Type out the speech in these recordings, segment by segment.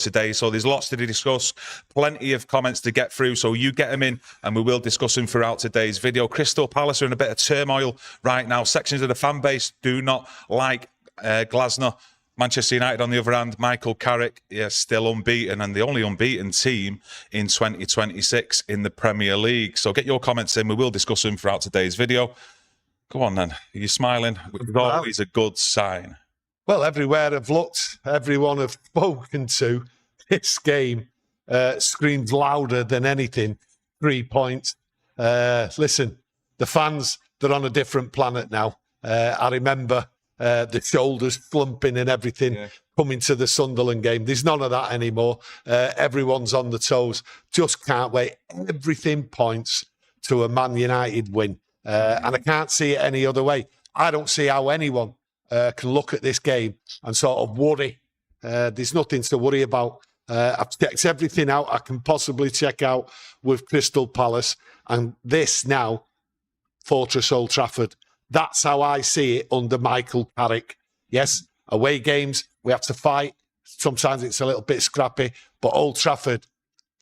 today, so there's lots to discuss, plenty of comments to get through, so you get them in and we will discuss them throughout today's video. Crystal Palace are in a bit of turmoil right now. Sections of the fan base do not like Glasner. Manchester United, on the other hand, Michael Carrick, still unbeaten, and the only unbeaten team in 2026 in the Premier League. So get your comments in. We will discuss them throughout today's video. Go on then. Are you smiling? Which is always a good sign. Well, everywhere I've looked, everyone I've spoken to, this game screams louder than anything. 3 points. Listen, the fans, they're on a different planet now. I remember the shoulders slumping and everything coming to the Sunderland game. There's none of that anymore. Everyone's on the toes. Just can't wait. Everything points to a Man United win. And I can't see it any other way. I don't see how anyone can look at this game and sort of worry. There's nothing to worry about. I've checked everything out I can possibly check out with Crystal Palace. And this now, Fortress Old Trafford. That's how I see it under Michael Carrick. Yes, away games, we have to fight. Sometimes it's a little bit scrappy. But Old Trafford,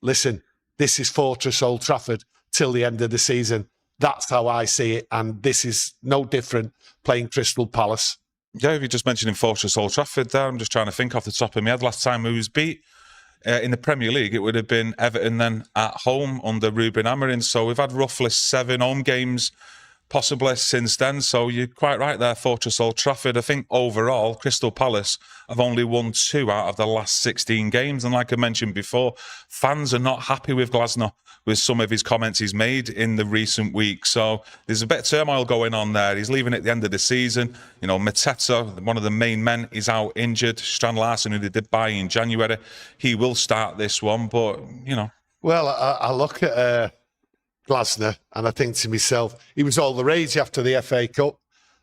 listen, this is Fortress Old Trafford till the end of the season. That's how I see it. And this is no different playing Crystal Palace. Yeah, if you're just mentioning Fortress Old Trafford there, I'm just trying to think off the top of my head. Last time we was beat in the Premier League, it would have been Everton then at home under Ruben Amorim. So we've had roughly 7 home games possibly since then. So you're quite right there, Fortress Old Trafford. I think overall, Crystal Palace have only won 2 out of the last 16 games. And like I mentioned before, fans are not happy with Glasner, with some of his comments he's made in the recent weeks. So there's a bit of turmoil going on there. He's leaving at the end of the season. You know, Mateta, one of the main men, is out injured. Strand Larsen, who they did buy in January, he will start this one, but, you know. Well, I look at Glasner and I think to myself, he was all the rage after the FA Cup.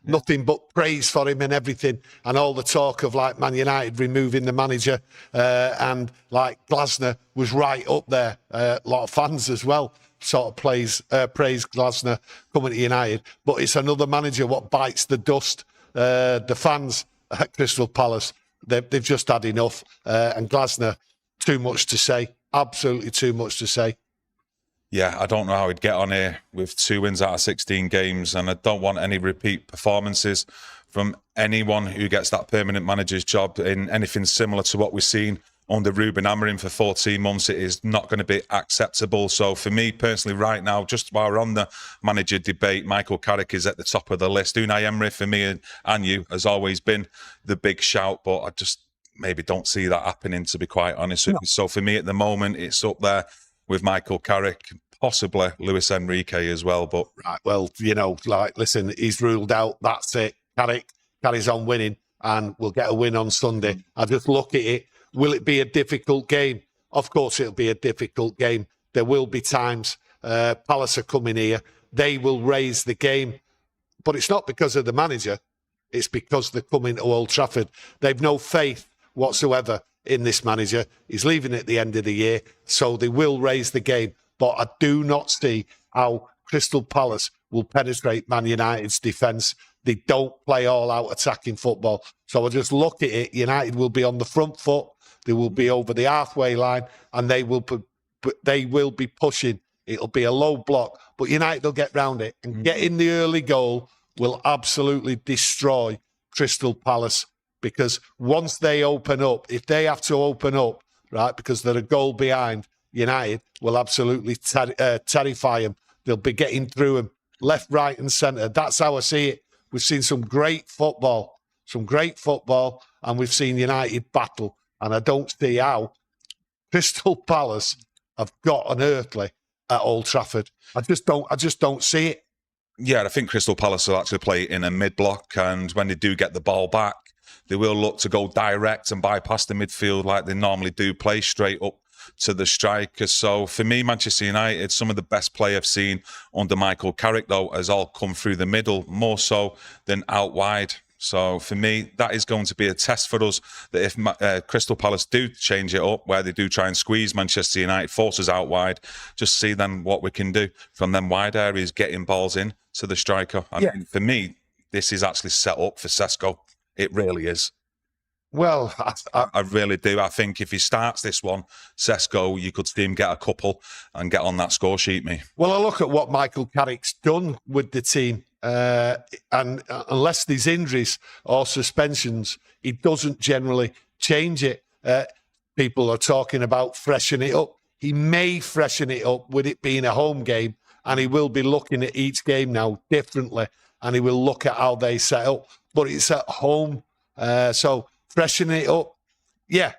Nothing but praise for him and everything, and all the talk of like Man United removing the manager, and like Glasner was right up there. A lot of fans as well sort of praise Glasner coming to United, but it's another manager what bites the dust. The fans at Crystal Palace, they've just had enough, and Glasner, too much to say, absolutely too much to say. Yeah, I don't know how he'd get on here with 2 wins out of 16 games, and I don't want any repeat performances from anyone who gets that permanent manager's job in anything similar to what we've seen under Ruben Amorim for 14 months. It is not going to be acceptable. So for me personally right now, just while we're on the manager debate, Michael Carrick is at the top of the list. Unai Emery for me and you has always been the big shout, but I just maybe don't see that happening, to be quite honest with you. So for me at the moment, it's up there with Michael Carrick, possibly Luis Enrique as well. But right, well, you know, like, listen, he's ruled out. That's it. Carrick carries on winning, and we'll get a win on Sunday. I just look at it. Will it be a difficult game? Of course, it'll be a difficult game. There will be times Palace are coming here. They will raise the game, but it's not because of the manager. It's because they're coming to Old Trafford. They've no faith whatsoever in this manager. He's leaving at the end of the year, so they will raise the game. But I do not see how Crystal Palace will penetrate Man United's defence. They don't play all-out attacking football. So I just look at it. United will be on the front foot. They will be over the halfway line, and they will be pushing. It'll be a low block, but United will get round it. And getting the early goal will absolutely destroy Crystal Palace. Because once they open up, if they have to open up, right, because they're a goal behind, United will absolutely terrify them. They'll be getting through them left, right and centre. That's how I see it. We've seen some great football, and we've seen United battle. And I don't see how Crystal Palace have got an earthly at Old Trafford. I just don't see it. Yeah, I think Crystal Palace will actually play in a mid-block, and when they do get the ball back, they will look to go direct and bypass the midfield like they normally do, play straight up to the striker. So for me, Manchester United, some of the best play I've seen under Michael Carrick, though, has all come through the middle, more so than out wide. So for me, that is going to be a test for us, that if Crystal Palace do change it up, where they do try and squeeze Manchester United, forces out wide, just see then what we can do from them wide areas, getting balls in to the striker. I mean, for me, this is actually set up for Sesko. It really is. Well, I really do. I think if he starts this one, Sesko, you could see him get a couple and get on that score sheet, me. Well, I look at what Michael Carrick's done with the team, and unless there's injuries or suspensions, he doesn't generally change it. People are talking about freshen it up. He may freshen it up with it being a home game, and he will be looking at each game now differently, and he will look at how they set up. But it's at home, so freshening it up, yeah,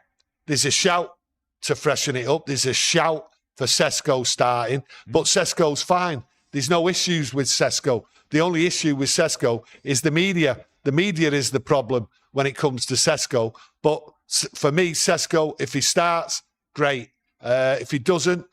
there's a shout to freshen it up. There's a shout for Sesko starting, but Sesko's fine. There's no issues with Sesko. The only issue with Sesko is the media. The media is the problem when it comes to Sesko. But for me, Sesko, if he starts, great. If he doesn't,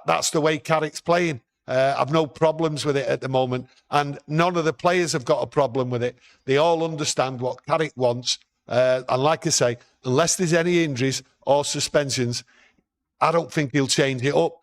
that's the way Carrick's playing. I've no problems with it at the moment. And none of the players have got a problem with it. They all understand what Carrick wants. And like I say, unless there's any injuries or suspensions, I don't think he'll change it up.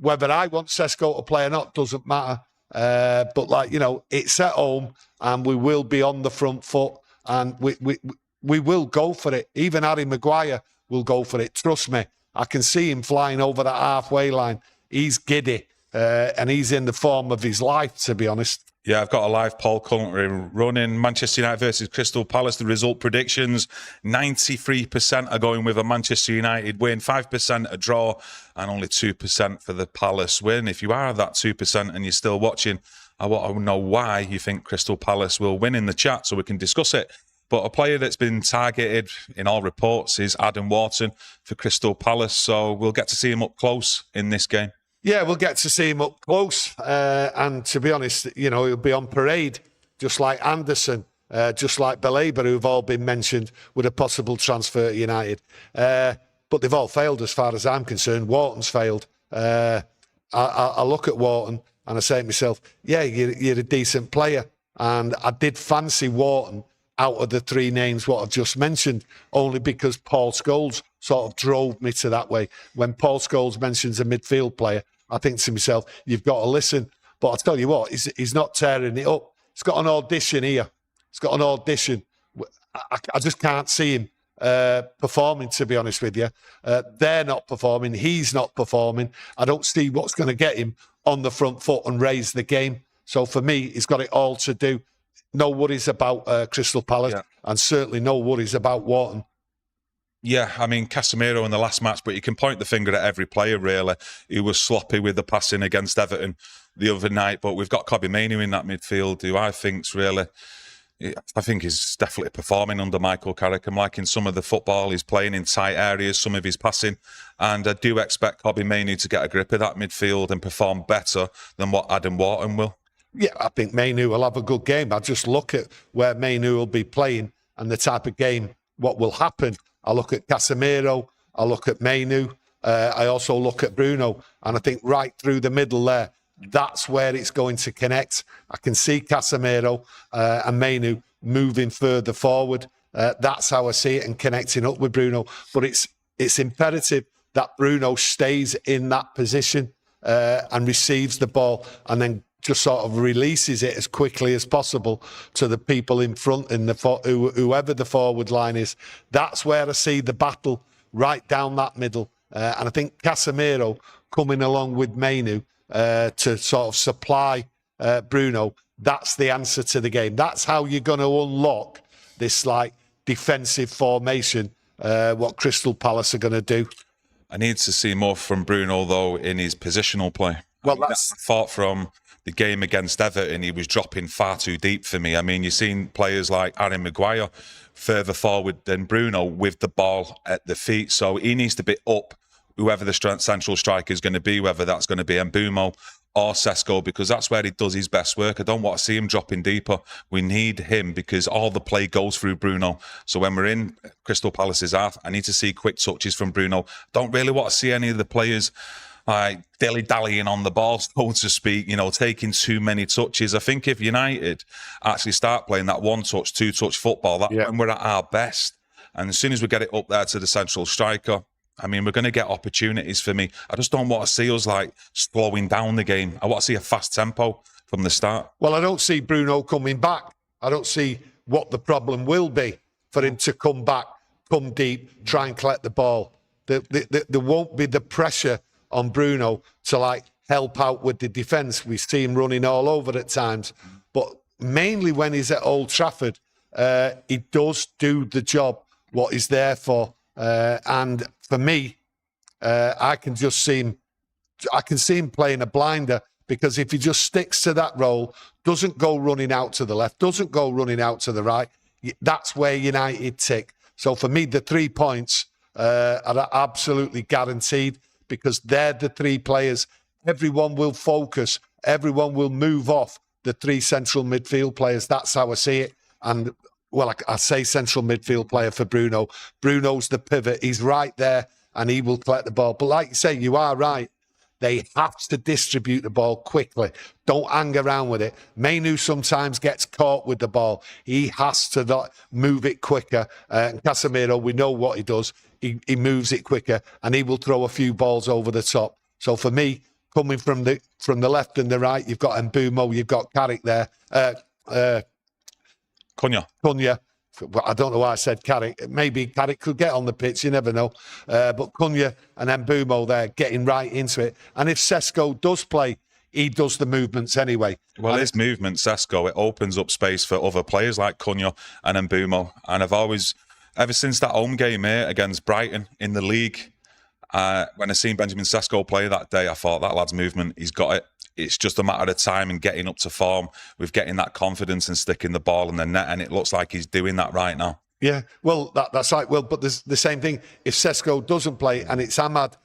Whether I want Sesko to play or not doesn't matter. But like, you know, it's at home and we will be on the front foot and we will go for it. Even Harry Maguire will go for it. Trust me, I can see him flying over that halfway line. He's giddy and he's in the form of his life, to be honest. Yeah, I've got a live poll currently running. Manchester United versus Crystal Palace. The result predictions, 93% are going with a Manchester United win, 5% a draw, and only 2% for the Palace win. If you are that 2% and you're still watching, I want to know why you think Crystal Palace will win in the chat so we can discuss it. But a player that's been targeted in all reports is Adam Wharton for Crystal Palace. So we'll get to see him up close in this game. Yeah, we'll get to see him up close. And to be honest, you know, he'll be on parade, just like Anderson, just like Belabor, who've all been mentioned with a possible transfer to United. But they've all failed as far as I'm concerned. Wharton's failed. I look at Wharton and I say to myself, yeah, you're a decent player. And I did fancy Wharton out of the three names what I've just mentioned, only because Paul Scholes sort of drove me to that way. When Paul Scholes mentions a midfield player, I think to myself, you've got to listen. But I'll tell you what, he's not tearing it up. He's got an audition here. He's got an audition. I just can't see him performing, to be honest with you. They're not performing. He's not performing. I don't see what's going to get him on the front foot and raise the game. So for me, he's got it all to do. No worries about Crystal Palace, and certainly no worries about Wharton. Yeah, I mean, Casemiro in the last match, but you can point the finger at every player, really. He was sloppy with the passing against Everton the other night, but we've got Kobbie Mainoo in that midfield, who I think is definitely performing under Michael Carrick. I'm liking some of the football he's playing in tight areas, some of his passing, and I do expect Kobbie Mainoo to get a grip of that midfield and perform better than what Adam Wharton will. Yeah, I think Mainoo will have a good game. I just look at where Mainoo will be playing and the type of game, what will happen. I look at Casemiro, I look at Mainoo, I also look at Bruno, and I think right through the middle there, that's where it's going to connect. I can see Casemiro and Mainoo moving further forward. That's how I see it, and connecting up with Bruno. But it's imperative that Bruno stays in that position and receives the ball and then just sort of releases it as quickly as possible to the people in front, in whoever the forward line is. That's where I see the battle, right down that middle. And I think Casemiro coming along with Mainoo to sort of supply Bruno, that's the answer to the game. That's how you're going to unlock this like defensive formation, what Crystal Palace are going to do. I need to see more from Bruno, though, in his positional play. Well, I thought from the game against Everton, he was dropping far too deep for me. I mean, you've seen players like Harry Maguire further forward than Bruno with the ball at the feet. So he needs to be up, whoever the central striker is going to be, whether that's going to be Mbeumo or Sesko, because that's where he does his best work. I don't want to see him dropping deeper. We need him because all the play goes through Bruno. So when we're in Crystal Palace's half, I need to see quick touches from Bruno. Don't really want to see any of the players dilly-dallying on the ball, so to speak, you know, taking too many touches. I think if United actually start playing that one-touch, two-touch football, that's when we're at our best. And as soon as we get it up there to the central striker, I mean, we're going to get opportunities for me. I just don't want to see us, like, slowing down the game. I want to see a fast tempo from the start. Well, I don't see Bruno coming back. I don't see what the problem will be for him to come back. come deep, try and collect the ball. There won't be the pressure on Bruno to like help out with the defence. We see him running all over at times, but mainly when he's at Old Trafford, he does do the job what he's there for. And for me, I can just see him. I can see him playing a blinder, because if he just sticks to that role, doesn't go running out to the left, doesn't go running out to the right, that's where United tick. So for me, the 3 points are absolutely guaranteed, because they're the 3 players. Everyone will focus. Everyone will move off the 3 central midfield players. That's how I see it. And, well, I say central midfield player for Bruno. Bruno's the pivot. He's right there, and he will collect the ball. But like you say, you are right. They have to distribute the ball quickly. Don't hang around with it. Mainu sometimes gets caught with the ball. He has to move it quicker. And Casemiro, we know what he does. He moves it quicker, and he will throw a few balls over the top. So for me, coming from the left and the right, you've got Mbeumo, you've got Carrick there. Cunha. Well, I don't know why I said Carrick. Maybe Carrick could get on the pitch, you never know. But Cunha and Mbeumo there getting right into it. And if Sesko does play, he does the movements anyway. Well, his movement, Sesko, it opens up space for other players like Cunha and Mbeumo. And I've always, ever since that home game here against Brighton in the league, when I seen Benjamin Sesko play that day, I thought, that lad's movement, he's got it. It's just a matter of time and getting up to form with getting that confidence and sticking the ball in the net, and it looks like he's doing that right now. Yeah, well, that's right. Well, but there's the same thing. If Sesko doesn't play and it's Ahmad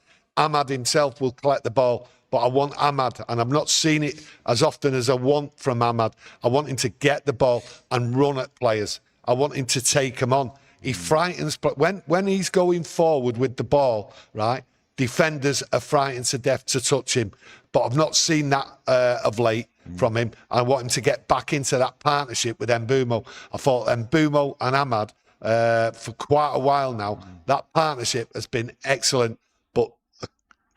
himself will collect the ball, but I want Ahmad, and I've not seen it as often as I want from Ahmad. I want him to get the ball and run at players. I want him to take them on. He frightens, but when he's going forward with the ball, right, defenders are frightened to death to touch him. But I've not seen that of late from him. I want him to get back into that partnership with Mbeumo. I thought Mbeumo and Ahmad, for quite a while now, that partnership has been excellent. But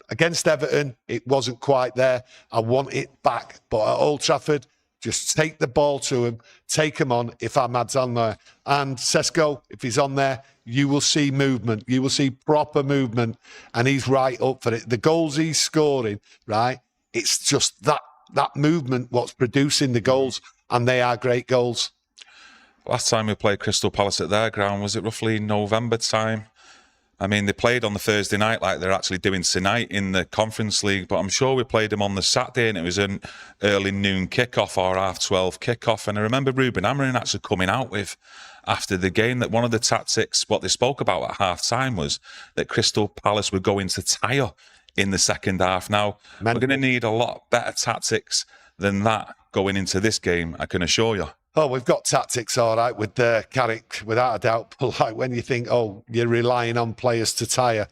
against Everton, it wasn't quite there. I want it back. But at Old Trafford, just take the ball to him, take him on if Ahmad's on there. And Sesko, if he's on there, you will see movement. You will see proper movement, and he's right up for it. The goals he's scoring, right, it's just that movement what's producing the goals, and they are great goals. Last time we played Crystal Palace at their ground, was it roughly November time? I mean, they played on the Thursday night like they're actually doing tonight in the Conference League, but I'm sure we played them on the Saturday, and it was an early noon kickoff or 12:30 kickoff. And I remember Ruben Amorim actually coming out with, after the game, that one of the tactics, what they spoke about at half-time, was that Crystal Palace would go into tire in the second half. Now, we're going to need a lot better tactics than that going into this game, I can assure you. Oh, we've got tactics, all right, with Carrick, without a doubt. But like when you think, oh, you're relying on players to tire.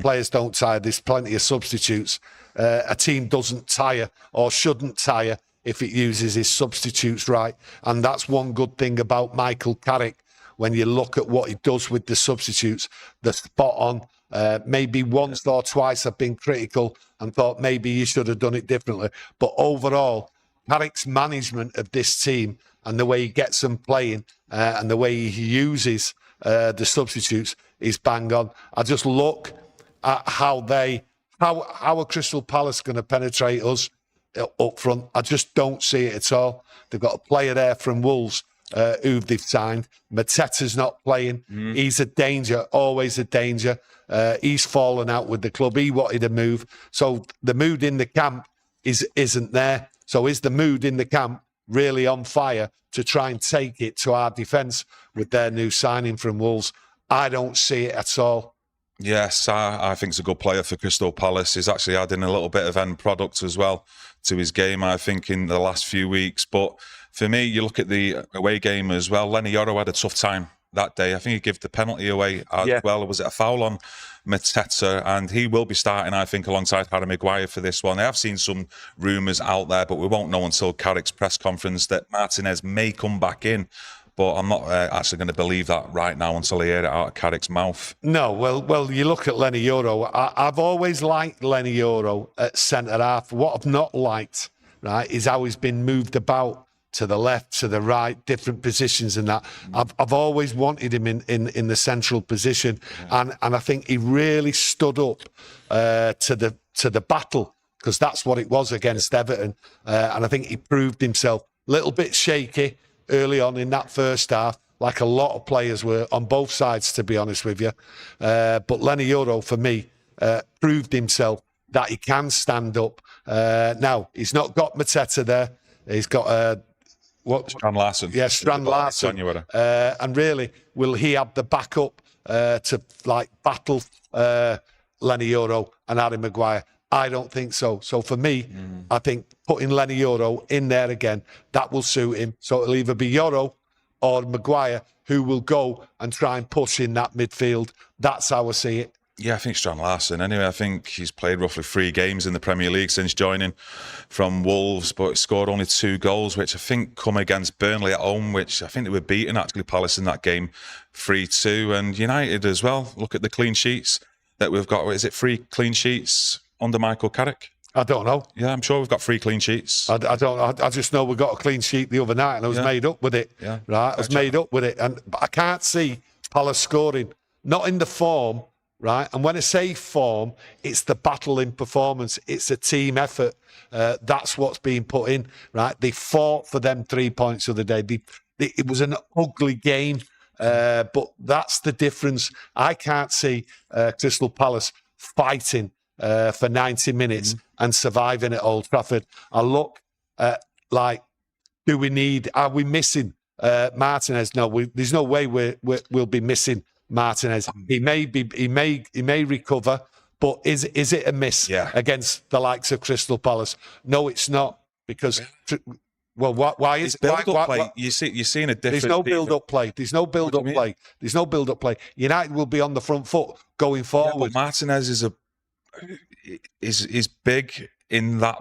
Players don't tire. There's plenty of substitutes. A team doesn't tire or shouldn't tire if it uses his substitutes right. And that's one good thing about Michael Carrick. When you look at what he does with the substitutes, they're spot on. Maybe once or twice I've been critical and thought maybe you should have done it differently. But overall, Carrick's management of this team and the way he gets them playing and the way he uses the substitutes is bang on. I just look at how are Crystal Palace going to penetrate us up front. I just don't see it at all. They've got a player there from Wolves who they've signed. Mateta's not playing. He's a danger, always a danger. He's fallen out with the club. He wanted to move. So the mood in the camp isn't there. So is the mood in the camp really on fire to try and take it to our defence with their new signing from Wolves? I don't see it at all. Yes, I think he's a good player for Crystal Palace. He's actually adding a little bit of end product as well to his game, I think, in the last few weeks. But for me, you look at the away game as well. Lenny Yoro had a tough time that day. I think he gave the penalty away as well. Was it a foul on Mateta? And he will be starting, I think, alongside Harry Maguire for this one. I have seen some rumours out there, but we won't know until Carrick's press conference that Martinez may come back in. But I'm not actually going to believe that right now until I hear it out of Carrick's mouth. No, well, you look at Lenny Yoro. I've always liked Lenny Yoro at centre half. What I've not liked, right, is how he's been moved about to the left, to the right, different positions and that. I've always wanted him in the central position, and I think he really stood up to the battle, because that's what it was against Everton, and I think he proved himself. A little bit shaky early on in that first half, like a lot of players were on both sides, to be honest with you. But Lenny Yoro, for me, proved himself that he can stand up. Now, he's not got Mateta there. He's got Strand Larsen. Yeah, Strand Larsen. And really, will he have the backup to battle Lenny Yoro and Harry Maguire? I don't think so. So for me, I think putting Lenny Yoro in there again, that will suit him. So it'll either be Yoro or Maguire who will go and try and push in that midfield. That's how I see it. Yeah, I think Strand Larsen. Anyway, I think he's played roughly 3 games in the Premier League since joining from Wolves, but scored only 2 goals, which I think come against Burnley at home, which I think they were beating actually Palace in that game 3-2, and United as well. Look at the clean sheets that we've got. Is it 3 clean sheets under Michael Carrick? I don't know. Yeah, I'm sure we've got 3 clean sheets. I don't. I just know we got a clean sheet the other night, and I was made up with it. Yeah, right. I was made up with it, but I can't see Palace scoring. Not in the form. Right, and when I say form, it's the battle in performance. It's a team effort. That's what's being put in. Right, they fought for them 3 points the other day. It was an ugly game, but that's the difference. I can't see Crystal Palace fighting for 90 minutes and surviving at Old Trafford. I look at are we missing Martinez? No, there's no way we'll be missing Martinez. He may recover, but is it a miss against the likes of Crystal Palace? No, it's not, because why is play? You're seeing a different. There's no build-up play. There's no build-up play. There's no build-up play. United will be on the front foot going forward. But Martinez is big in that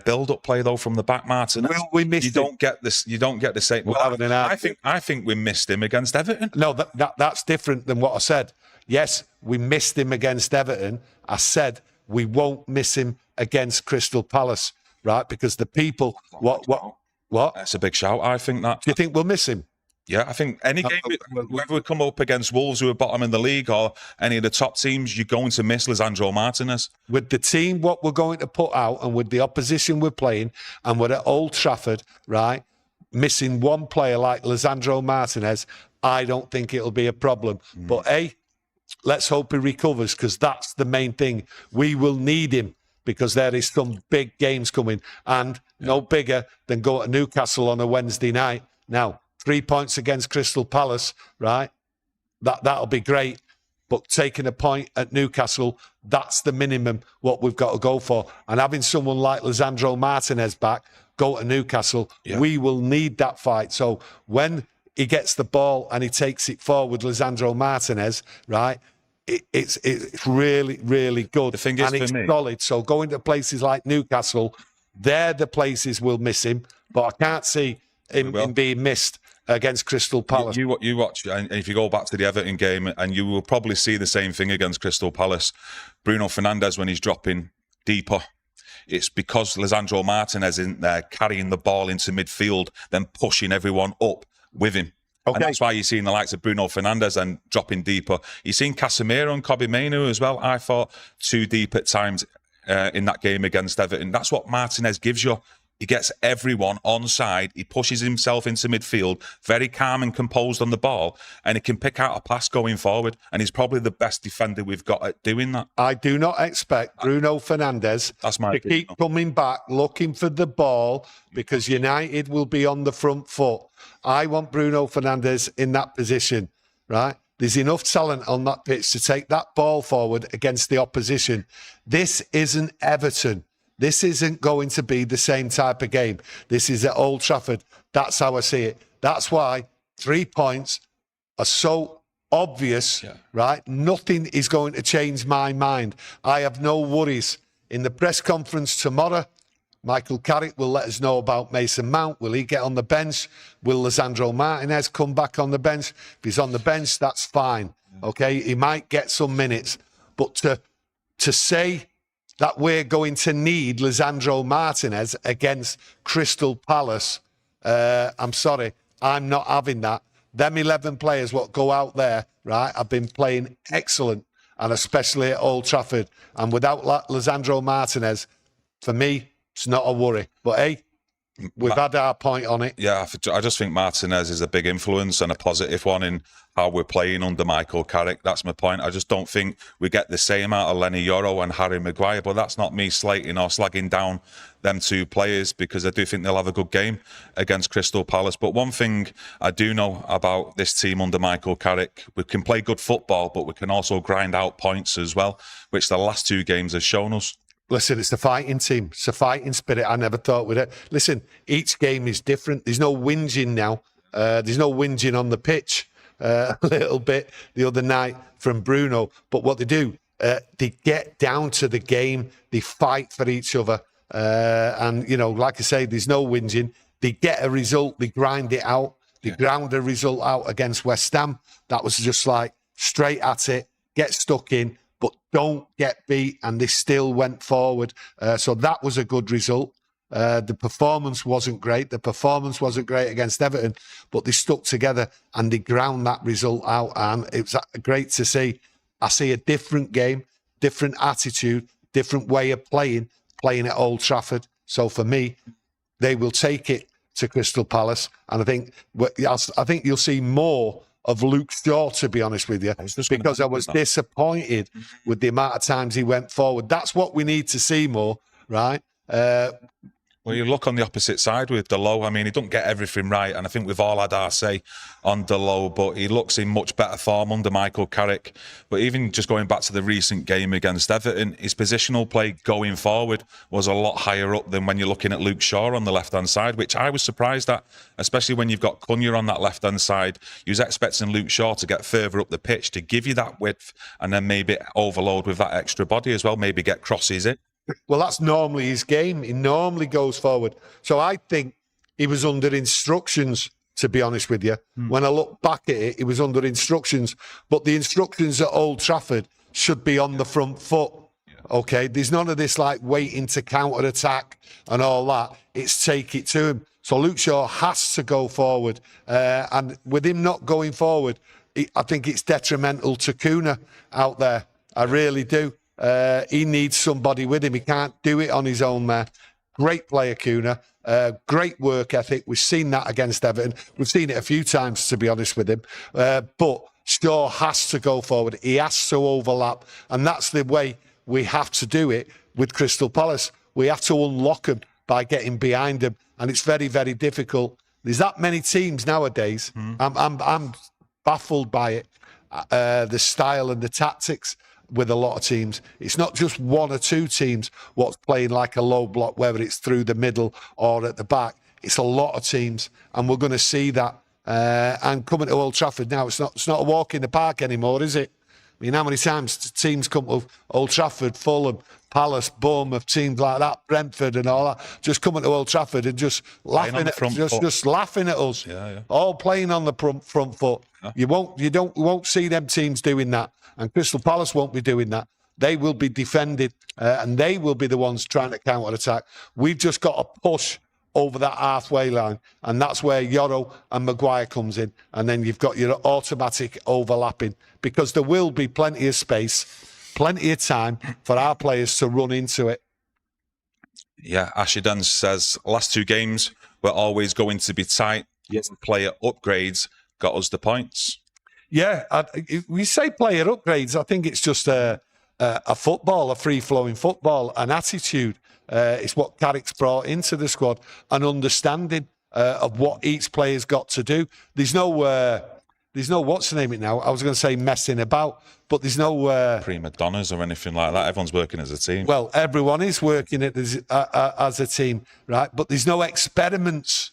build-up play though from the back. Martinez, we missed. You don't get this. You don't get the same. I think we missed him against Everton. No, that's different than what I said. Yes, we missed him against Everton. I said we won't miss him against Crystal Palace, right? Because the people, what? That's a big shout. I think that. Do you think we'll miss him? Yeah, I think any game, whether we come up against Wolves, who are bottom in the league, or any of the top teams, you're going to miss Lisandro Martinez. With the team, what we're going to put out, and with the opposition we're playing, and we're at Old Trafford, right, missing one player like Lisandro Martinez, I don't think it'll be a problem. But, let's hope he recovers, because that's the main thing. We will need him, because there is some big games coming, and no bigger than go to Newcastle on a Wednesday night. Now, 3 points against Crystal Palace, right? That'll be great. But taking a point at Newcastle, that's the minimum what we've got to go for. And having someone like Lisandro Martinez back, go to Newcastle, we will need that fight. So when he gets the ball and he takes it forward, Lisandro Martinez, right? It's really, really good. The thing is, and it's for me, solid. So going to places like Newcastle, they're the places we'll miss him. But I can't see him being missed against Crystal Palace. You watch, and if you go back to the Everton game, and you will probably see the same thing against Crystal Palace. Bruno Fernandes, when he's dropping deeper, it's because Lisandro Martinez in there carrying the ball into midfield, then pushing everyone up with him. Okay. And that's why you're seeing the likes of Bruno Fernandes and dropping deeper. You're seeing Casemiro and Kobbie Mainoo as well. I thought too deep at times in that game against Everton. That's what Martinez gives you. He gets everyone on side. He pushes himself into midfield, very calm and composed on the ball, and he can pick out a pass going forward. And he's probably the best defender we've got at doing that. I do not expect Bruno Fernandes to keep coming back looking for the ball, because United will be on the front foot. I want Bruno Fernandes in that position, right? There's enough talent on that pitch to take that ball forward against the opposition. This isn't Everton. This isn't going to be the same type of game. This is at Old Trafford. That's how I see it. That's why 3 points are so obvious, right? Nothing is going to change my mind. I have no worries. In the press conference tomorrow, Michael Carrick will let us know about Mason Mount. Will he get on the bench? Will Lisandro Martinez come back on the bench? If he's on the bench, that's fine. Okay, he might get some minutes. But to say that we're going to need Lisandro Martinez against Crystal Palace, I'm sorry, I'm not having that. Them 11 players what go out there, right, have been playing excellent, and especially at Old Trafford. And without Lisandro Martinez, for me, it's not a worry. But hey, we've had our point on it. Yeah, I just think Martinez is a big influence and a positive one in how we're playing under Michael Carrick. That's my point. I just don't think we get the same out of Lenny Yoro and Harry Maguire, but that's not me slating or slagging down them two players, because I do think they'll have a good game against Crystal Palace. But one thing I do know about this team under Michael Carrick, we can play good football, but we can also grind out points as well, which the last two games have shown us. Listen, it's a fighting team. It's a fighting spirit. I never thought with it. Listen, each game is different. There's no whinging now. There's no whinging on the pitch. A little bit the other night from Bruno. But what they do, they get down to the game. They fight for each other. And, you know, like I say, there's no whinging. They get a result. They grind it out. They ground a result out against West Ham. That was just like straight at it, get stuck in, but don't get beat, and they still went forward. So that was a good result. The performance wasn't great. The performance wasn't great against Everton, but they stuck together and they ground that result out, and it was great to see. I see a different game, different attitude, different way of playing at Old Trafford. So for me, they will take it to Crystal Palace, and I think you'll see more of Luke Shaw, to be honest with you, because I was disappointed with the amount of times he went forward. That's what we need to see more, right? Well, you look on the opposite side with Delo. I mean, he don't get everything right, and I think we've all had our say on Delo, but he looks in much better form under Michael Carrick. But even just going back to the recent game against Everton, his positional play going forward was a lot higher up than when you're looking at Luke Shaw on the left-hand side, which I was surprised at, especially when you've got Cunha on that left-hand side. You was expecting Luke Shaw to get further up the pitch to give you that width, and then maybe overload with that extra body as well, maybe get crosses in. Well, that's normally his game. He normally goes forward. So I think he was under instructions, to be honest with you. When I look back at it, he was under instructions. But the instructions at Old Trafford should be on the front foot. Okay? There's none of this like waiting to counter-attack and all that. It's take it to him. So Luke Shaw has to go forward. And with him not going forward, I think it's detrimental to Cunha out there. I really do. He needs somebody with him. He can't do it on his own there. Great player, Cunha. Great work ethic. We've seen that against Everton. We've seen it a few times, to be honest with him. But Shaw has to go forward. He has to overlap. And that's the way we have to do it with Crystal Palace. We have to unlock them by getting behind them. And it's very, very difficult. There's that many teams nowadays. I'm baffled by it. The style and the tactics with a lot of teams. It's not just one or two teams what's playing like a low block, whether it's through the middle or at the back. It's a lot of teams, and we're going to see that. And coming to Old Trafford now, it's not a walk in the park anymore, is it? I mean, how many times teams come to Old Trafford, Fulham, Palace, Bournemouth, teams like that, Brentford and all that, just coming to Old Trafford and just laughing just laughing at us. All playing on the front foot. You won't see them teams doing that. And Crystal Palace won't be doing that. They will be defended, and they will be the ones trying to counter-attack. We've just got to push over that halfway line, and that's where Yoro and Maguire comes in. And then you've got your automatic overlapping, because there will be plenty of space, plenty of time for our players to run into it. Yeah, Ashidan says, last two games were always going to be tight. Yes. Player upgrades got us the points. Yeah, we say player upgrades. I think it's just a football, a free-flowing football, an attitude. It's what Carrick's brought into the squad, an understanding of what each player's got to do. There's no what's the name it now? I was going to say messing about, but there's no prima donnas or anything like that. Everyone's working as a team. Well, everyone is working as a team, right? But there's no experiments.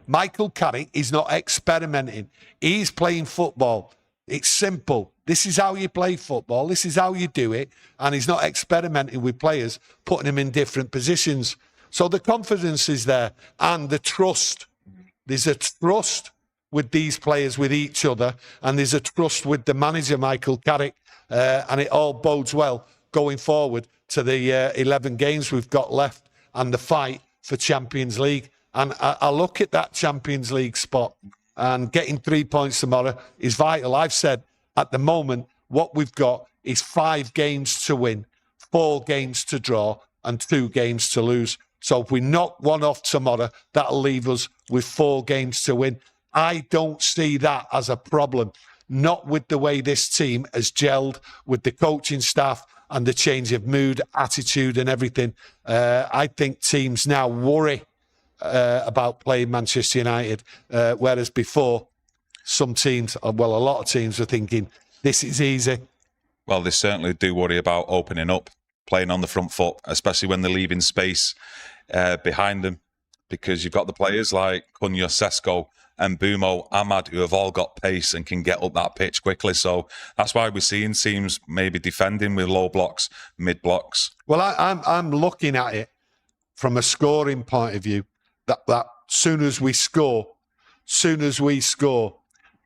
Michael Carrick is not experimenting. He's playing football. It's simple. This is how you play football. This is how you do it. And he's not experimenting with players, putting them in different positions. So the confidence is there, and the trust. There's a trust with these players, with each other, and there's a trust with the manager, Michael Carrick, and it all bodes well going forward to the 11 games we've got left and the fight for Champions League. And I look at that Champions League spot, and getting 3 points tomorrow is vital. I've said at the moment, what we've got is 5 games to win, 4 games to draw, and 2 games to lose. So if we knock one off tomorrow, that'll leave us with 4 games to win. I don't see that as a problem, not with the way this team has gelled with the coaching staff and the change of mood, attitude and everything. I think teams now worry about playing Manchester United, whereas before some teams, well, a lot of teams were thinking, this is easy. Well, they certainly do worry about opening up, playing on the front foot, especially when they're leaving space behind them, because you've got the players like Cunha, Sesko, and Mbeumo, Ahmad, who have all got pace and can get up that pitch quickly. So that's why we're seeing teams maybe defending with low blocks, mid blocks. Well, I'm looking at it from a scoring point of view. That soon as we score,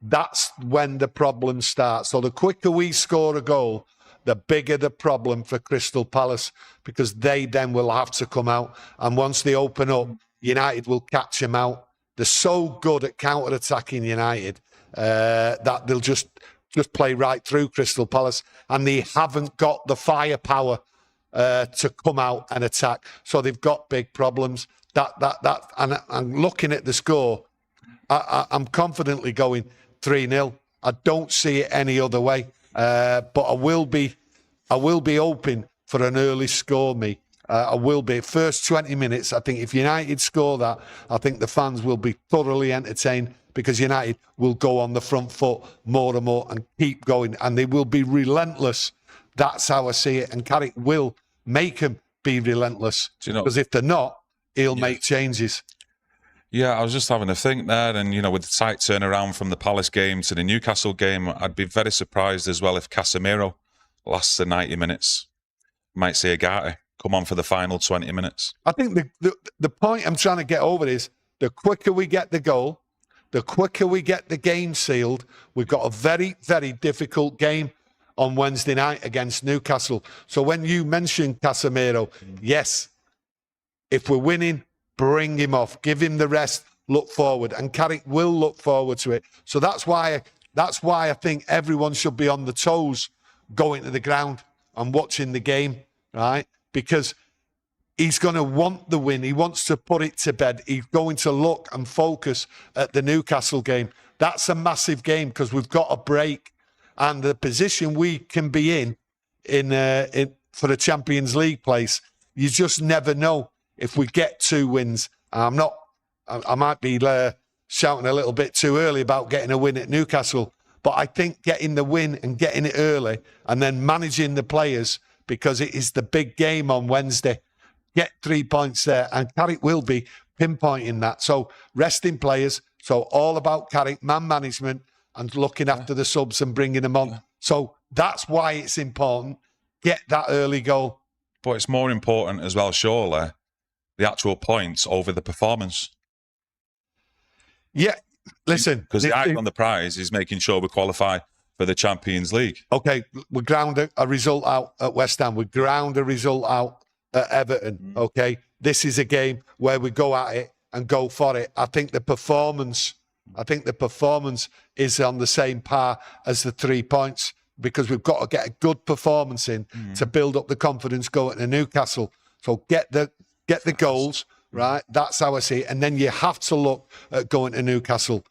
that's when the problem starts. So the quicker we score a goal, the bigger the problem for Crystal Palace, because they then will have to come out. And once they open up, United will catch them out. They're so good at counter-attacking United that they'll just play right through Crystal Palace, and they haven't got the firepower to come out and attack. So they've got big problems. And I'm looking at the score. I'm confidently going 3-0. I don't see it any other way. But I will be open for an early score, me. I will be. First 20 minutes, I think if United score that, I think the fans will be thoroughly entertained, because United will go on the front foot more and more and keep going, and they will be relentless. That's how I see it. And Carrick will make them be relentless. Because if they're not, he'll make changes. Yeah, I was just having a think there, and with the tight turnaround from the Palace game to the Newcastle game, I'd be very surprised as well if Casemiro lasts the 90 minutes. Might see Agate come on for the final 20 minutes. I think the point I'm trying to get over is, the quicker we get the goal, the quicker we get the game sealed. We've got a very, very difficult game on Wednesday night against Newcastle. So when you mention Casemiro, yes, if we're winning, bring him off, give him the rest, look forward, and Carrick will look forward to it. So that's why I think everyone should be on the toes going to the ground and watching the game, right? Because he's going to want the win. He wants to put it to bed. He's going to look and focus at the Newcastle game. That's a massive game, because we've got a break, and the position we can be in for the Champions League place, you just never know. If we get 2 wins, I might be shouting a little bit too early about getting a win at Newcastle, but I think getting the win and getting it early and then managing the players, because it is the big game on Wednesday, get 3 points there, and Carrick will be pinpointing that. So resting players, so all about Carrick, man management, and looking after the subs and bringing them on. So that's why it's important. Get that early goal. But it's more important as well, surely, the actual points over the performance. Yeah, listen. Because the icon on the prize is making sure we qualify for the Champions League. Okay, we ground a result out at West Ham. We ground a result out at Everton. Okay, this is a game where we go at it and go for it. I think the performance is on the same par as the 3 points, because we've got to get a good performance in to build up the confidence going to Newcastle. So get the goals, right? That's how I see it. And then you have to look at going to Newcastle.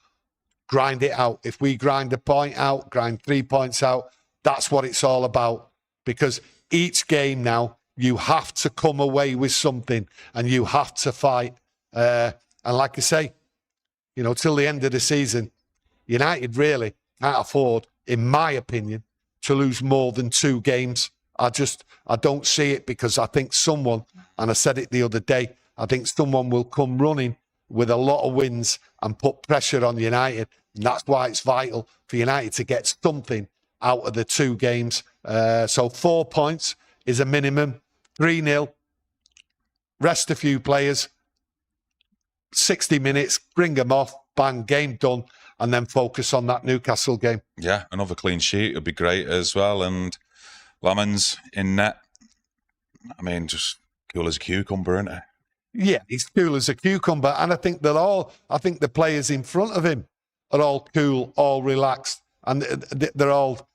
Grind it out. If we grind a point out, grind 3 points out, that's what it's all about. Because each game now, you have to come away with something, and you have to fight. And like I say, till the end of the season, United really can't afford, in my opinion, to lose more than 2 games. I don't see it, because I think someone, and I said it the other day, I think someone will come running with a lot of wins and put pressure on United. And that's why it's vital for United to get something out of the 2 games. So 4 points is a minimum. 3-0. Rest a few players. 60 minutes, bring them off, bang, game done, and then focus on that Newcastle game. Yeah, another clean sheet would be great as well. And Lemons in net. I mean, just cool as a cucumber, isn't it? Yeah, he's cool as a cucumber. And I think the players in front of him are all cool, all relaxed. And they're all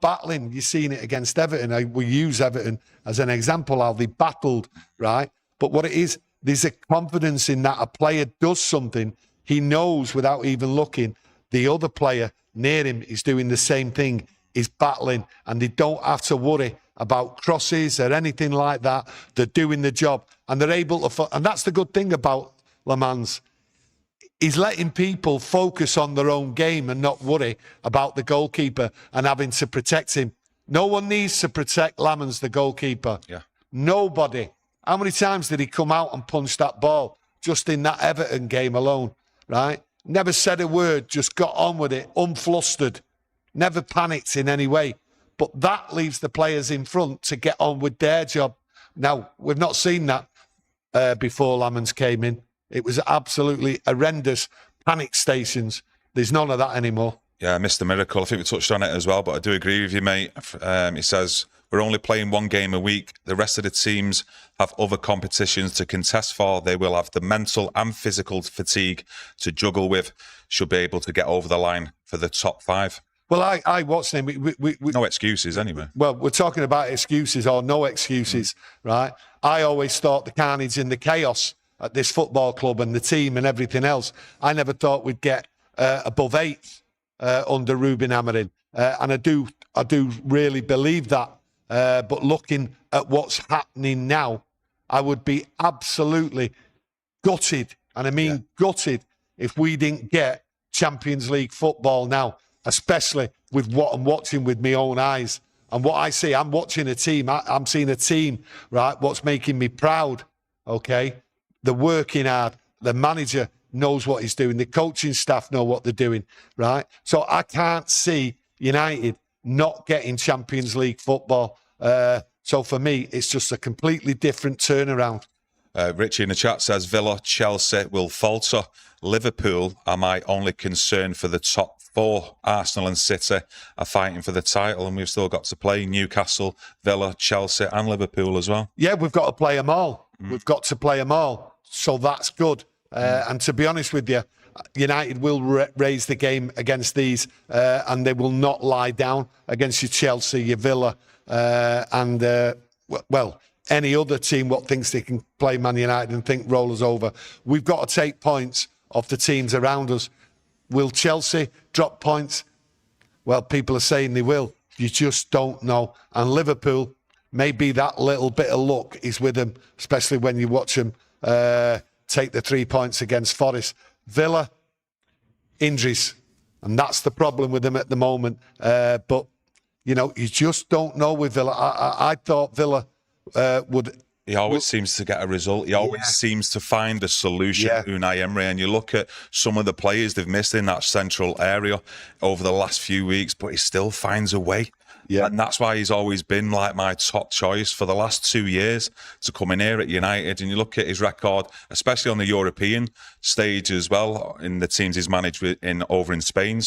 battling. You've seen it against Everton. We use Everton as an example, how they battled, right? But what it is, there's a confidence in that a player does something, he knows without even looking, the other player near him is doing the same thing, is battling, and they don't have to worry about crosses or anything like that. They're doing the job, and they're able to, and that's the good thing about Le Mans. He's letting people focus on their own game and not worry about the goalkeeper and having to protect him. No one needs to protect Lamans, the goalkeeper. Yeah. Nobody. How many times did he come out and punch that ball just in that Everton game alone, right? Never said a word, just got on with it, unflustered, never panicked in any way. But that leaves the players in front to get on with their job. Now, we've not seen that before Lamans came in. It was absolutely horrendous panic stations. There's none of that anymore. Yeah, Mr. Miracle. I think we touched on it as well, but I do agree with you, mate. He says, we're only playing one game a week. The rest of the teams have other competitions to contest for. They will have the mental and physical fatigue to juggle with. Should be able to get over the line for the top 5. Well, I watched them. No excuses anyway. Well, we're talking about excuses or no excuses, right? I always thought the carnage and the chaos at this football club and the team and everything else, I never thought we'd get above 8 under Ruben Amorim. And I do really believe that. But looking at what's happening now, I would be absolutely gutted, and I mean gutted, if we didn't get Champions League football now, especially with what I'm watching with my own eyes. And what I see, I'm watching a team, I'm seeing a team, right, what's making me proud, okay? They're working hard, the manager knows what he's doing, the coaching staff know what they're doing, right? So I can't see United not getting Champions League football. So for me, it's just a completely different turnaround. Richie in the chat says, Villa, Chelsea will falter. Liverpool are my only concern for the top 4. Arsenal and City are fighting for the title, and we've still got to play Newcastle, Villa, Chelsea and Liverpool as well. Yeah, we've got to play them all. We've got to play them all. So that's good. And to be honest with you, United will raise the game against these, and they will not lie down against your Chelsea, your Villa, and any other team what thinks they can play Man United and think roll us over. We've got to take points off the teams around us. Will Chelsea drop points? Well, people are saying they will. You just don't know. And Liverpool, maybe that little bit of luck is with them, especially when you watch them take the 3 points against Forest. Villa, injuries. And that's the problem with them at the moment. But, you know, you just don't know with Villa. I thought Villa would... He always seems to get a result. He always seems to find a solution, Unai Emery. And you look at some of the players they've missed in that central area over the last few weeks, but he still finds a way. Yeah. And that's why he's always been like my top choice for the last 2 years to come in here at United. And you look at his record, especially on the European stage as well, in the teams he's managed over in Spain,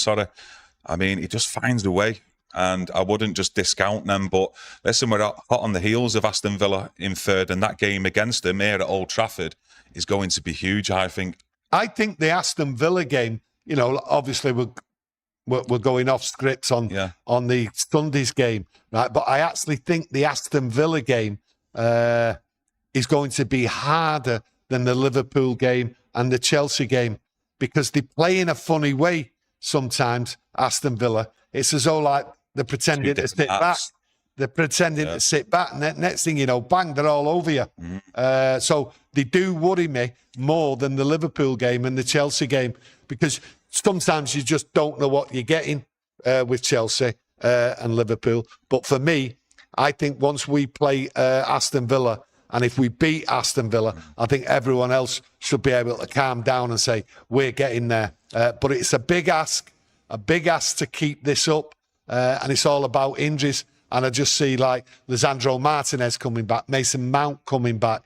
I mean, he just finds a way. And I wouldn't just discount them. But listen, we're hot on the heels of Aston Villa in third, and that game against them here at Old Trafford is going to be huge, I think. I think the Aston Villa game, you know, obviously we're going off script on the Sunday's game, right? But I actually think the Aston Villa game is going to be harder than the Liverpool game and the Chelsea game, because they play in a funny way sometimes, Aston Villa. It's as though like they're pretending to sit back. They're pretending to sit back, and next thing you know, bang, they're all over you. So they do worry me more than the Liverpool game and the Chelsea game, because sometimes you just don't know what you're getting with Chelsea and Liverpool. But for me, I think once we play Aston Villa, and if we beat Aston Villa, I think everyone else should be able to calm down and say, we're getting there. But it's a big ask to keep this up. And it's all about injuries. And I just see like Lisandro Martinez coming back, Mason Mount coming back,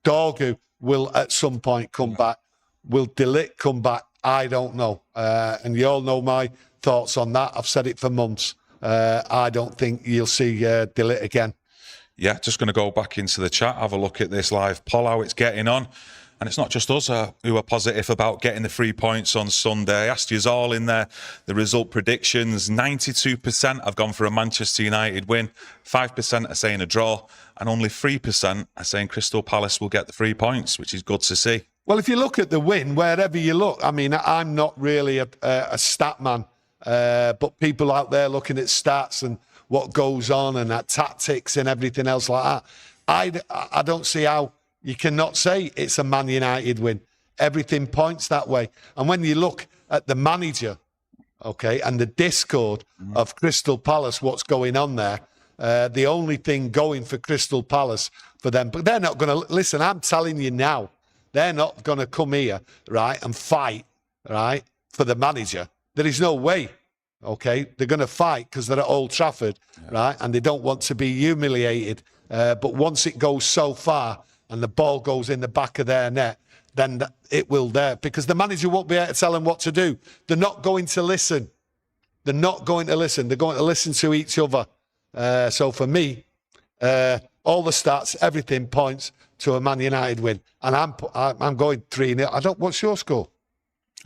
Dorgu will at some point come back. Will De Ligt come back? I don't know. And you all know my thoughts on that. I've said it for months. I don't think you'll see De Ligt again. Yeah, just going to go back into the chat, have a look at this live poll, how it's getting on. And it's not just us who are positive about getting the 3 points on Sunday. I asked you all in there the result predictions. 92% have gone for a Manchester United win. 5% are saying a draw. And only 3% are saying Crystal Palace will get the 3 points, which is good to see. Well, if you look at the win, wherever you look, I mean, I'm not really a stat man, but people out there looking at stats and what goes on and that tactics and everything else like that, I don't see how you cannot say it's a Man United win. Everything points that way. And when you look at the manager, okay, and the discord of Crystal Palace, what's going on there, the only thing going for Crystal Palace for them, but they're not going to, listen, I'm telling you now, they're not going to come here, right, and fight, right, for the manager. There is no way, okay? They're going to fight because they're at Old Trafford, right, and they don't want to be humiliated. But once it goes so far and the ball goes in the back of their net, then it will there, because the manager won't be able to tell them what to do. They're not going to listen. They're not going to listen. They're going to listen to each other. So for me, all the stats, everything points to a Man United win, and I'm going 3-0. What's your score?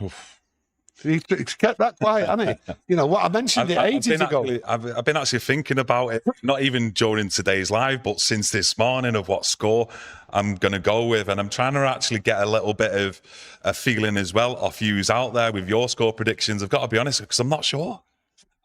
Oof. He kept that quiet, hasn't he? You know what? I mentioned it ages ago. I've been actually thinking about it, not even during today's live, but since this morning, of what score I'm going to go with. And I'm trying to actually get a little bit of a feeling as well off yous out there with your score predictions. I've got to be honest, because I'm not sure.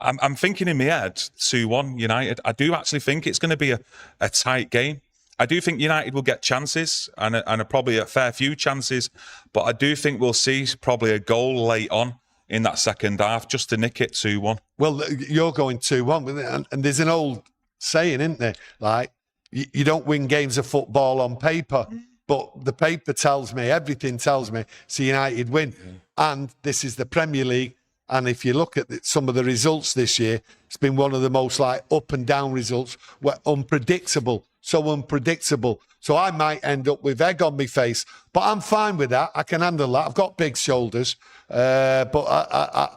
I'm thinking in my head 2-1 United. I do actually think it's going to be a tight game. I do think United will get chances and probably a fair few chances, but I do think we'll see probably a goal late on in that second half just to nick it 2-1. Well, you're going 2-1, and there's an old saying, isn't there? Like, you don't win games of football on paper, but the paper tells me, everything tells me, it's a United win. And this is the Premier League. And if you look at some of the results this year, it's been one of the most like up and down results, were unpredictable, so unpredictable. So I might end up with egg on my face, but I'm fine with that. I can handle that. I've got big shoulders, but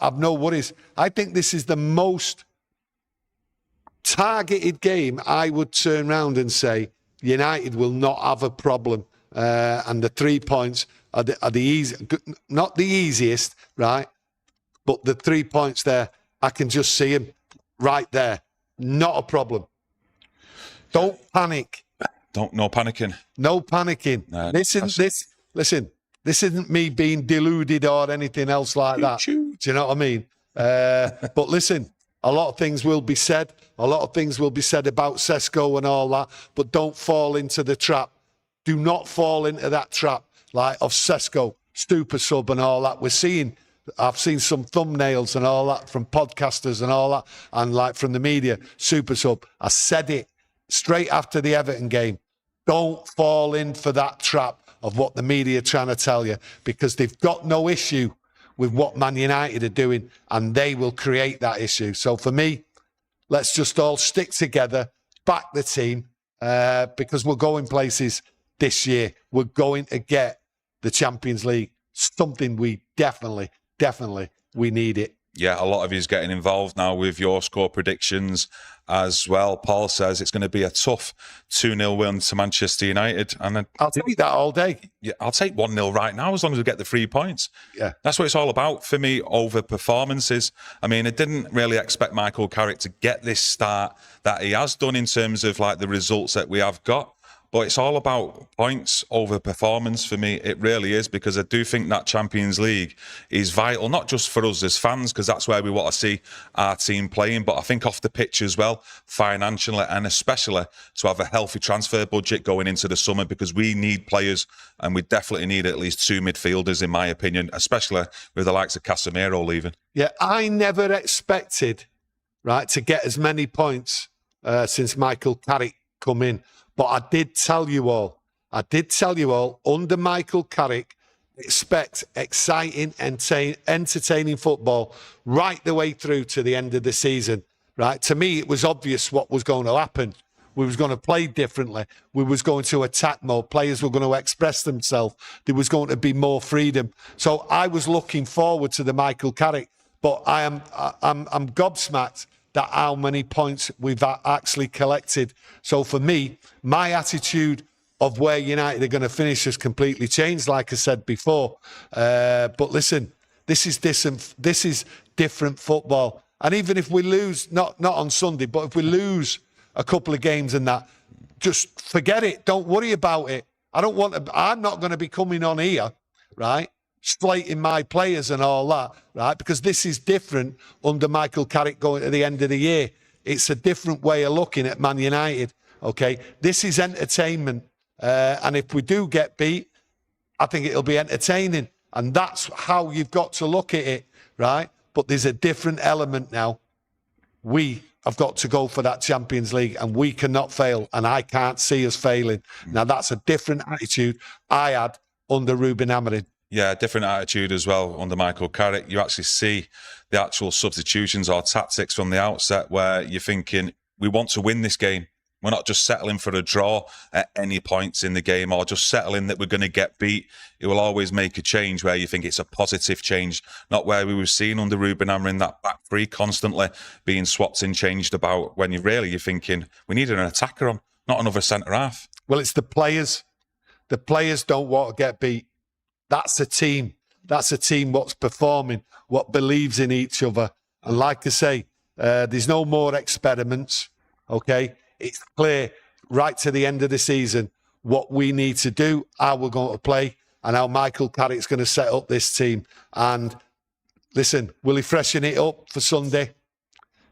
I've no worries. I think this is the most targeted game. I would turn around and say United will not have a problem, and the 3 points are the easy, not the easiest, right? But the 3 points there, I can just see him right there. Not a problem. Don't panic. No panicking. No panicking. Listen, this isn't me being deluded or anything else like that. Do you know what I mean? But listen, a lot of things will be said. A lot of things will be said about Sesko and all that. But don't fall into the trap. Do not fall into that trap like of Sesko, stupid sub and all that. I've seen some thumbnails and all that from podcasters and all that, and like from the media, super sub. I said it straight after the Everton game. Don't fall in for that trap of what the media are trying to tell you, because they've got no issue with what Man United are doing, and they will create that issue. So for me, let's just all stick together, back the team, because we're going places this year. We're going to get the Champions League, something we definitely we need it. Yeah, a lot of you's getting involved now with your score predictions as well. Paul says it's going to be a tough 2-0 win to Manchester United. And I'll take that all day. Yeah, I'll take 1-0 right now as long as we get the 3 points. Yeah. That's what it's all about for me over performances. I mean, I didn't really expect Michael Carrick to get this start that he has done in terms of like the results that we have got. But it's all about points over performance for me. It really is, because I do think that Champions League is vital, not just for us as fans, because that's where we want to see our team playing, but I think off the pitch as well, financially, and especially to have a healthy transfer budget going into the summer, because we need players, and we definitely need at least 2 midfielders, in my opinion, especially with the likes of Casemiro leaving. Yeah, I never expected, right, to get as many points since Michael Carrick come in. But I did tell you all, under Michael Carrick, expect exciting, entertaining football right the way through to the end of the season, right? To me, it was obvious what was going to happen. We was going to play differently. We was going to attack more. Players were going to express themselves. There was going to be more freedom. So I was looking forward to the Michael Carrick, but I'm gobsmacked that how many points we've actually collected. So for me, my attitude of where United are going to finish has completely changed, like I said before. But listen, this is different football. And even if we lose, not on Sunday, but if we lose a couple of games and that, just forget it. Don't worry about it. I'm not going to be coming on here, right, slating my players and all that, right, because this is different under Michael Carrick going to the end of the year. It's a different way of looking at Man United, okay? This is entertainment. And if we do get beat, I think it'll be entertaining. And that's how you've got to look at it, right? But there's a different element now. We have got to go for that Champions League and we cannot fail. And I can't see us failing. Now, that's a different attitude I had under Ruben Amorim. Yeah, different attitude as well under Michael Carrick. You actually see the actual substitutions or tactics from the outset where you're thinking, we want to win this game. We're not just settling for a draw at any points in the game or just settling that we're going to get beat. It will always make a change where you think it's a positive change, not where we were seeing under Ruben Amorim that back three constantly being swapped and changed about when you're thinking we need an attacker on, not another centre-half. Well, it's the players. The players don't want to get beat. That's a team. That's a team what's performing, what believes in each other. And like I say, there's no more experiments, okay? It's clear right to the end of the season what we need to do, how we're going to play, and how Michael Carrick's going to set up this team. And listen, will he freshen it up for Sunday?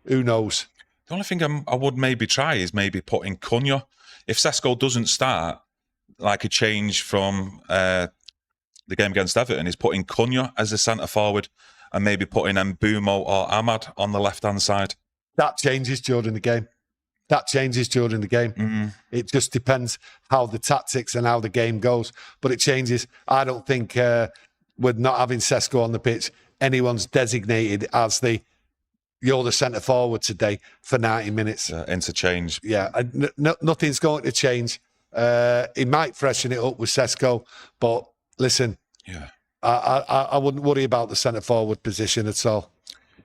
Who knows? The only thing I would maybe try is maybe put in Cunha. If Sesko doesn't start, like a change from the game against Everton, is putting Cunha as a centre forward and maybe putting Mbeumo or Ahmad on the left-hand side. That changes during the game. That changes during the game. Mm-hmm. It just depends how the tactics and how the game goes. But it changes. I don't think with not having Sesko on the pitch, anyone's designated as you're the centre forward today for 90 minutes. Interchange. Yeah, nothing's going to change. He might freshen it up with Sesko, but listen, yeah, I wouldn't worry about the centre forward position at all.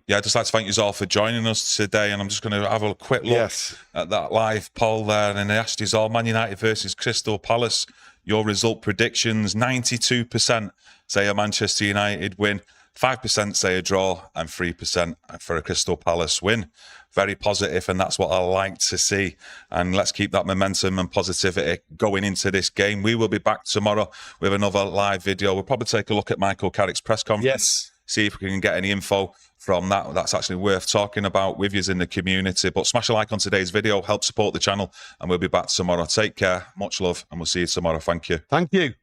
Yeah, I'd just like to thank you all for joining us today, and I'm just going to have a quick look at that live poll there, and they asked you all, Man United versus Crystal Palace, your result predictions, 92% say a Manchester United win, 5% say a draw, and 3% for a Crystal Palace win. Very positive, and that's what I like to see. And let's keep that momentum and positivity going into this game. We will be back tomorrow with another live video. We'll probably take a look at Michael Carrick's press conference. Yes. See if we can get any info from that. That's actually worth talking about with you in the community. But smash a like on today's video, help support the channel, and we'll be back tomorrow. Take care, much love, and we'll see you tomorrow. Thank you. Thank you.